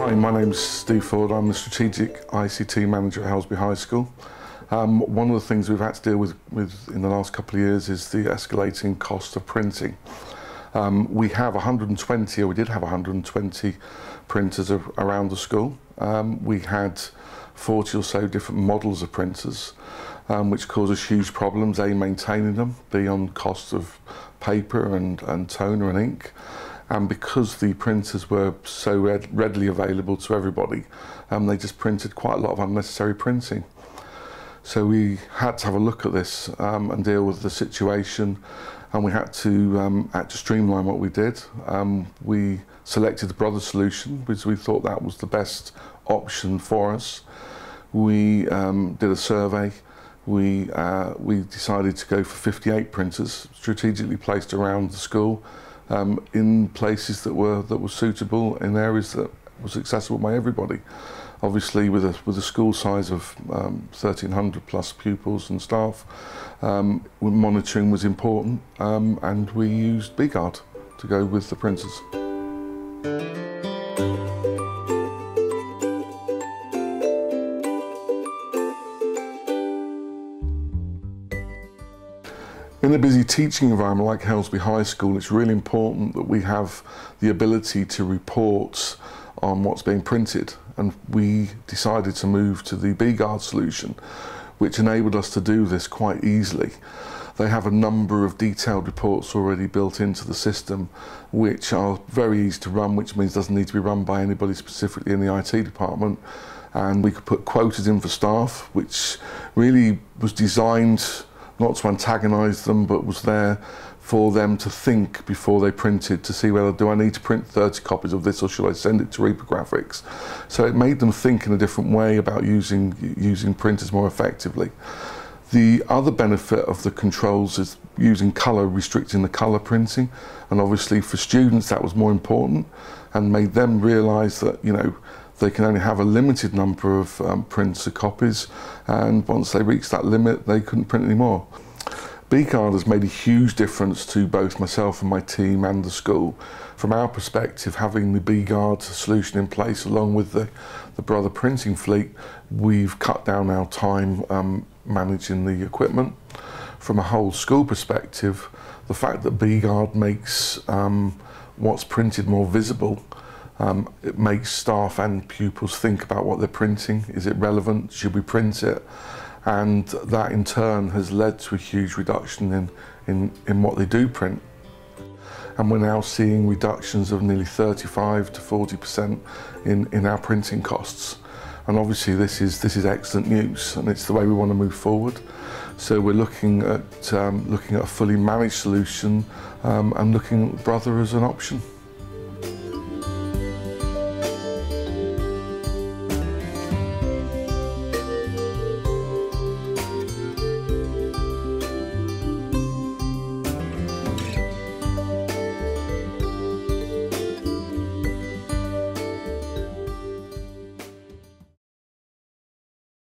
Hi, my name's Steve Ford. I'm the Strategic ICT Manager at Helsby High School. One of the things we've had to deal with in the last couple of years is the escalating cost of printing. We have 120, or we did have 120 printers around the school. We had 40 or so different models of printers, which causes huge problems, A, maintaining them, B, on cost of paper and toner and ink. And because the printers were so readily available to everybody, they just printed quite a lot of unnecessary printing. So we had to have a look at this and deal with the situation, and we had to streamline what we did. We selected the Brothers solution because we thought that was the best option for us. We did a survey. We decided to go for 58 printers strategically placed around the school, in places that were suitable, in areas that was accessible by everybody. Obviously, with a school size of 1,300 plus pupils and staff, monitoring was important, and we used B-Guard to go with the printers. In a busy teaching environment like Helsby High School, it's really important that we have the ability to report on what's being printed, and we decided to move to the B-Guard solution, which enabled us to do this quite easily. They have a number of detailed reports already built into the system, which are very easy to run, which means it doesn't need to be run by anybody specifically in the IT department. And we could put quotas in for staff, which really was designed not to antagonise them, but was there for them to think before they printed, to see whether, do I need to print 30 copies of this, or should I send it to reprographics? So it made them think in a different way about using printers more effectively. The other benefit of the controls is using colour, restricting the colour printing, and obviously for students that was more important, and made them realise that, you know, they can only have a limited number of printer copies, and once they reached that limit, they couldn't print anymore. B-Guard has made a huge difference to both myself and my team and the school. From our perspective, having the B-Guard solution in place along with the Brother printing fleet, we've cut down our time managing the equipment. From a whole school perspective, the fact that B-Guard makes what's printed more visible, it makes staff and pupils think about what they're printing. Is it relevant? Should we print it? And that in turn has led to a huge reduction in what they do print. And we're now seeing reductions of nearly 35 to 40% in our printing costs. And obviously this is excellent news, and it's the way we want to move forward. So we're looking at a fully managed solution, and looking at Brother as an option.